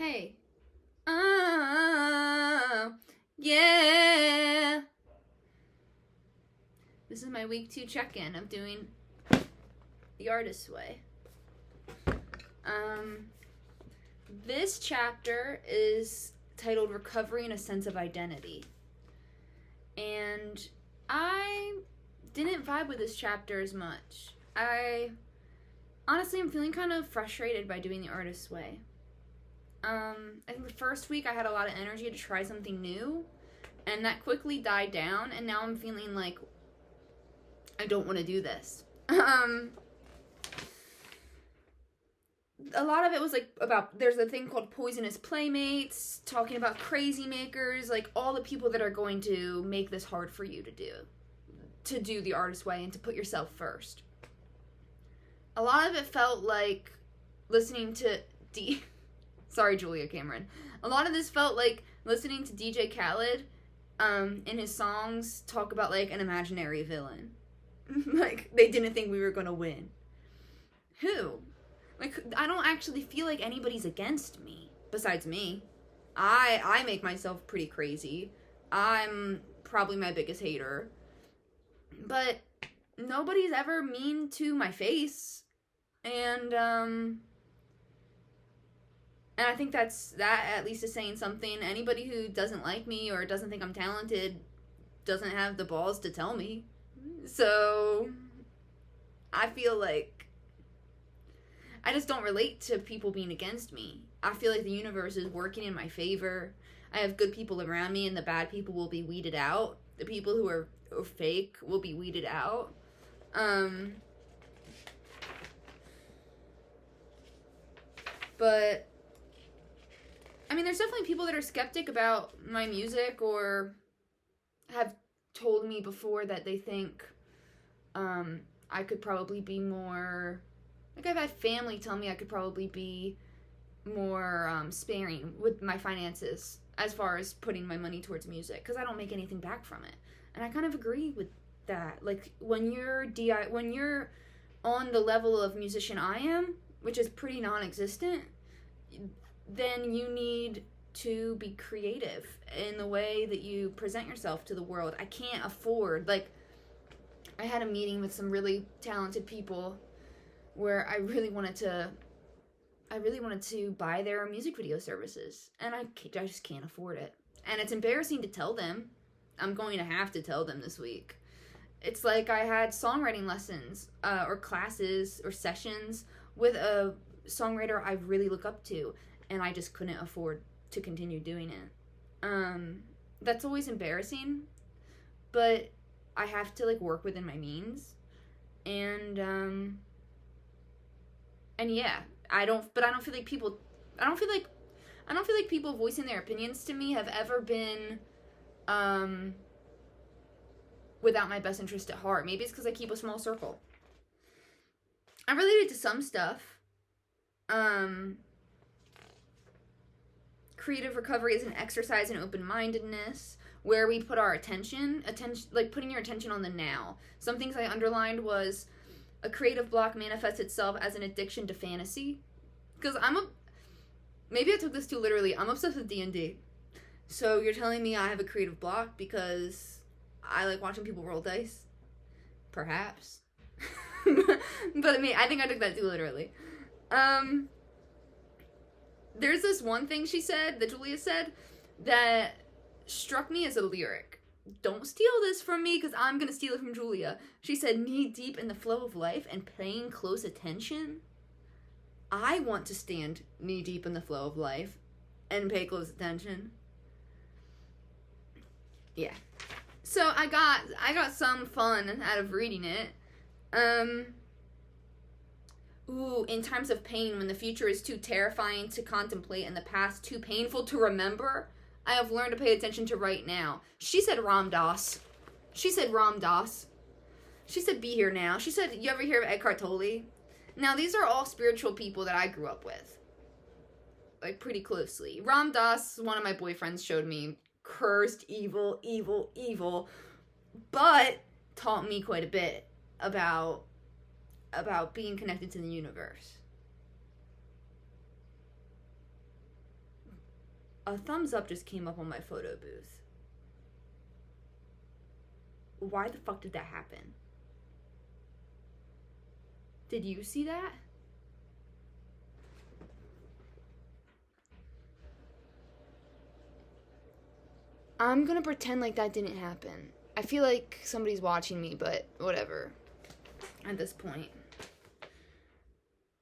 Hey. Yeah. This is my week 2 check-in of doing The Artist's Way. This chapter is titled Recovery and a Sense of Identity. And I didn't vibe with this chapter as much. Honestly, I'm feeling kind of frustrated by doing The Artist's Way. I think the first week I had a lot of energy to try something new, and that quickly died down, and now I'm feeling like I don't want to do this. A lot of it was like about, there's a thing called Poisonous Playmates, talking about crazy makers, like all the people that are going to make this hard for you to do the artist way and to put yourself first. A lot of it felt like listening to sorry, Julia Cameron. A lot of this felt like listening to DJ Khaled in his songs talk about like an imaginary villain. Like they didn't think we were going to win. Who? Like, I don't actually feel like anybody's against me besides me. I make myself pretty crazy. I'm probably my biggest hater. But nobody's ever mean to my face. And I think that at least is saying something. Anybody who doesn't like me or doesn't think I'm talented doesn't have the balls to tell me. So I feel like I just don't relate to people being against me. I feel like the universe is working in my favor. I have good people around me, and the bad people will be weeded out. The people who are fake will be weeded out. But I mean, there's definitely people that are skeptic about my music or have told me before that they think I could probably be more... Like, I've had family tell me I could probably be more sparing with my finances as far as putting my money towards music, because I don't make anything back from it. And I kind of agree with that. Like, when you're on the level of musician I am, which is pretty non-existent, then you need to be creative in the way that you present yourself to the world. I can't afford, like, I had a meeting with some really talented people where I really wanted to buy their music video services, and I just can't afford it. And it's embarrassing to tell them. I'm going to have to tell them this week. It's like I had songwriting lessons or classes or sessions with a songwriter I really look up to, and I just couldn't afford to continue doing it. That's always embarrassing, but I have to like work within my means, and yeah, I don't feel like people voicing their opinions to me have ever been without my best interest at heart. Maybe it's because I keep a small circle. I related to some stuff. Creative recovery is an exercise in open-mindedness, where we put our attention, like putting your attention on the now. Some things I underlined was a creative block manifests itself as an addiction to fantasy. Because maybe I took this too literally. I'm obsessed with D&D. So you're telling me I have a creative block because I like watching people roll dice? Perhaps. But I think I took that too literally. There's this one thing she said, that Julia said, that struck me as a lyric. Don't steal this from me, because I'm going to steal it from Julia. She said, knee deep in the flow of life and paying close attention. I want to stand knee deep in the flow of life and pay close attention. Yeah. So I got some fun out of reading it. In times of pain, when the future is too terrifying to contemplate and the past too painful to remember, I have learned to pay attention to right now. She said Ram Dass. She said be here now. She said, you ever hear of Eckhart Tolle? Now, these are all spiritual people that I grew up with. Like, pretty closely. Ram Dass, one of my boyfriends showed me, cursed, evil, but taught me quite a bit about being connected to the universe. A thumbs up just came up on my photo booth. Why the fuck did that happen? Did you see that? I'm gonna pretend like that didn't happen. I feel like somebody's watching me, but whatever. At this point.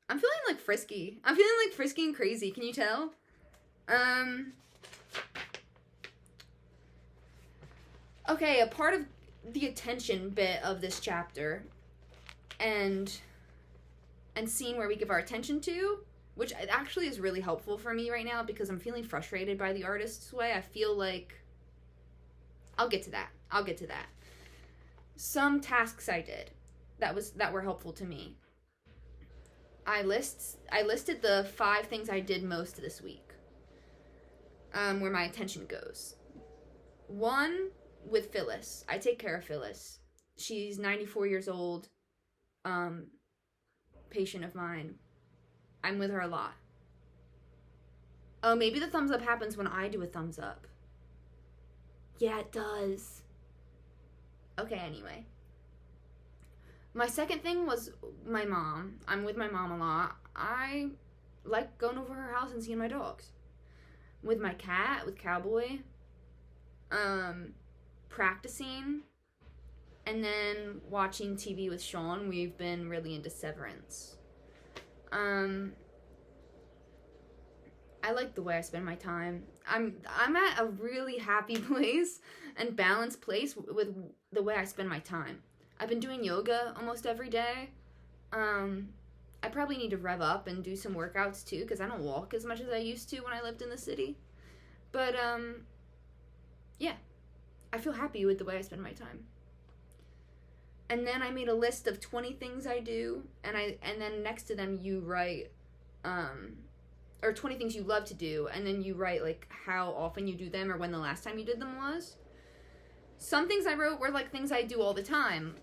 I'm feeling like frisky. I'm feeling like frisky and crazy. Can you tell? Okay, a part of the attention bit of this chapter and scene where we give our attention to, which actually is really helpful for me right now because I'm feeling frustrated by the artist's way. I feel like I'll get to that. Some tasks I did that were helpful to me. I listed the 5 things I did most this week. Where my attention goes. 1, with Phyllis. I take care of Phyllis. She's 94 years old. Patient of mine. I'm with her a lot. Oh, maybe the thumbs up happens when I do a thumbs up. Yeah, it does. Okay, anyway. My second thing was my mom. I'm with my mom a lot. I like going over her house and seeing my dogs. With my cat, with Cowboy. Practicing. And then watching TV with Sean. We've been really into Severance. I like the way I spend my time. I'm at a really happy place and balanced place with the way I spend my time. I've been doing yoga almost every day. I probably need to rev up and do some workouts too because I don't walk as much as I used to when I lived in the city. But yeah, I feel happy with the way I spend my time. And then I made a list of 20 things I do, and then next to them you write or 20 things you love to do, and then you write like how often you do them or when the last time you did them was. Some things I wrote were like things I do all the time.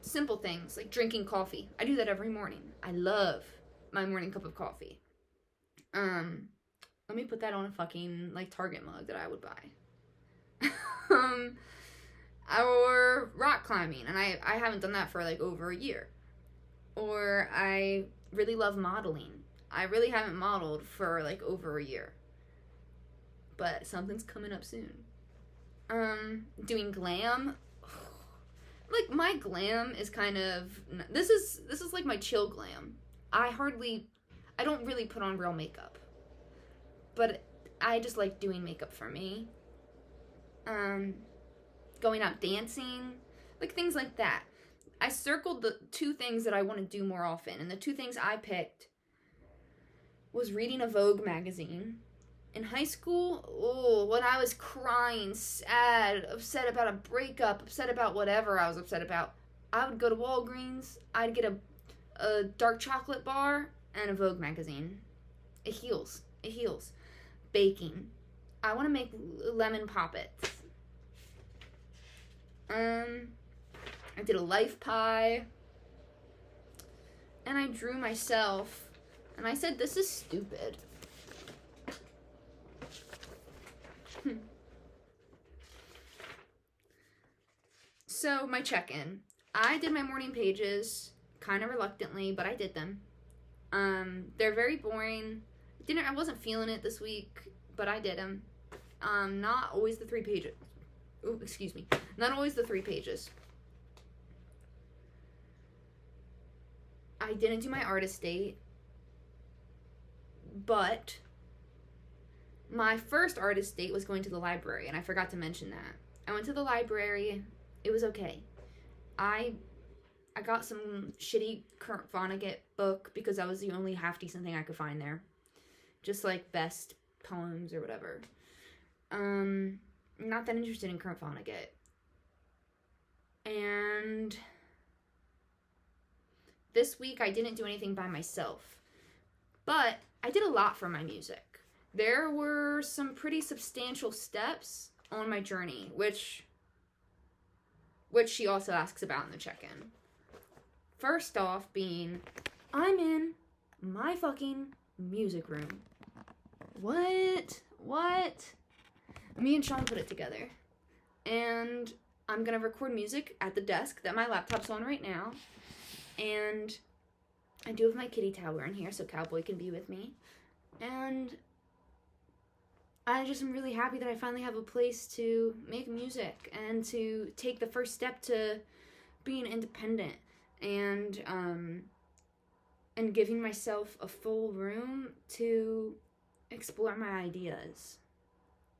Simple things like drinking coffee. I do that every morning. I love my morning cup of coffee. Let me put that on a fucking like Target mug that I would buy. Or rock climbing, and I haven't done that for like over a year. Or I really love modeling. I really haven't modeled for like over a year. But something's coming up soon. Doing glam. Like my glam is kind of this is like my chill glam. I don't really put on real makeup. But I just like doing makeup for me. Going out dancing, like things like that. I circled the 2 things that I want to do more often, and the 2 things I picked was reading a Vogue magazine. In high school, when I was crying, sad, upset about a breakup, upset about whatever I was upset about, I would go to Walgreens, I'd get a dark chocolate bar, and a Vogue magazine. It heals. Baking. I want to make lemon poppets. I did a life pie. And I drew myself. And I said, this is stupid. So, my check-in. I did my morning pages, kind of reluctantly, but I did them. They're very boring. I wasn't feeling it this week, but I did them. Not always the 3 pages. Ooh, excuse me. Not always the 3 pages. I didn't do my artist date, but my first artist date was going to the library, and I forgot to mention that. I went to the library. It was okay. I got some shitty Kurt Vonnegut book because that was the only half decent thing I could find there. Just like best poems or whatever. Not that interested in Kurt Vonnegut. And this week I didn't do anything by myself. But I did a lot for my music. There were some pretty substantial steps on my journey, which she also asks about in the check-in. First off being, I'm in my fucking music room. What? what? Me and Sean put it together. And I'm going to record music at the desk that my laptop's on right now. And I do have my kitty tower in here so Cowboy can be with me. And I just am really happy that I finally have a place to make music and to take the first step to being independent and giving myself a full room to explore my ideas.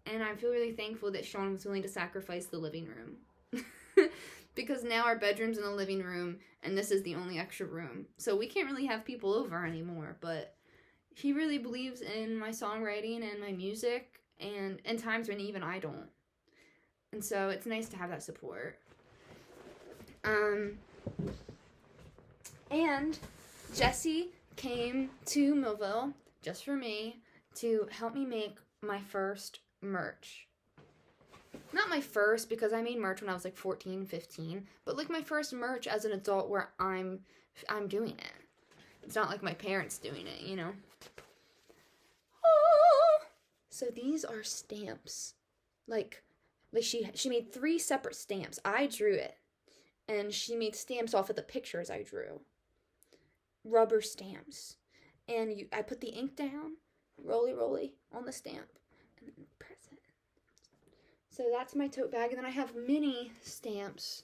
And I feel really thankful that Sean was willing to sacrifice the living room. Because now our bedroom's in the living room, and this is the only extra room. So we can't really have people over anymore, but he really believes in my songwriting and my music, and in times when even I don't. And so it's nice to have that support. And Jesse came to Millville, just for me, to help me make my first merch. Not my first, because I made merch when I was like 14, 15, but like my first merch as an adult where I'm doing it. It's not like my parents doing it, you know? Oh! So these are stamps. Like she made 3 separate stamps. I drew it. And she made stamps off of the pictures I drew. Rubber stamps. And I put the ink down, roly, on the stamp, and then press it. So that's my tote bag. And then I have mini stamps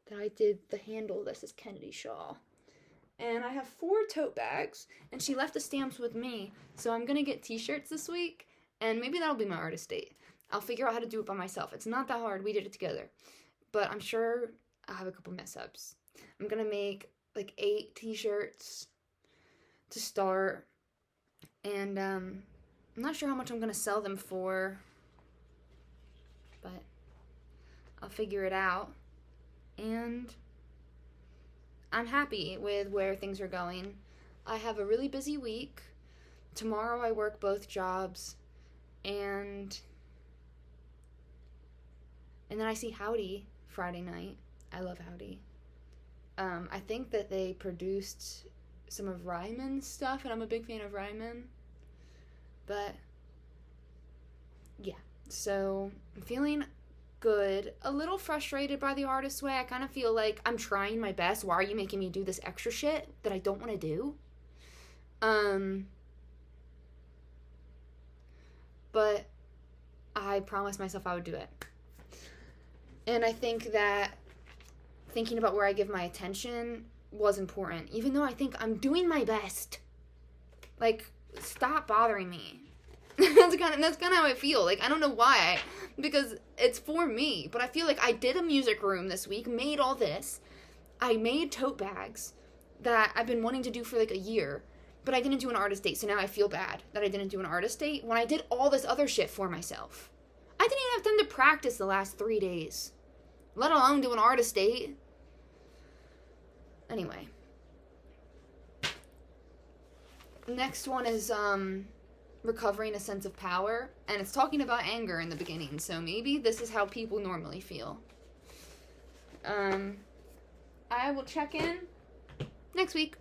that I did the handle. This is Kennedy Shaw. And I have 4 tote bags, and she left the stamps with me. So I'm going to get t-shirts this week, and maybe that'll be my artist date. I'll figure out how to do it by myself. It's not that hard. We did it together. But I'm sure I'll have a couple mess-ups. I'm going to make like 8 t-shirts to start. And I'm not sure how much I'm going to sell them for, but I'll figure it out. And I'm happy with where things are going. I have a really busy week. Tomorrow I work both jobs, and then I see Howdy Friday night. I love Howdy. I think that they produced some of Ryman's stuff, and I'm a big fan of Ryman. But yeah, so I'm feeling good. A little frustrated by the Artist Way. I kind of feel like I'm trying my best. Why are you making me do this extra shit that I don't want to do? But I promised myself I would do it. And I think that thinking about where I give my attention was important, even though I think I'm doing my best. Like, stop bothering me. that's kind of how I feel. Like, I don't know why, because it's for me, but I feel like I did a music room this week, made all this. I made tote bags that I've been wanting to do for like a year, but I didn't do an artist date, so now I feel bad that I didn't do an artist date when I did all this other shit for myself. I didn't even have time to practice the last 3 days, let alone do an artist date. Anyway. Next one is, recovering a sense of power, and it's talking about anger in the beginning, so maybe this is how people normally feel. I will check in next week.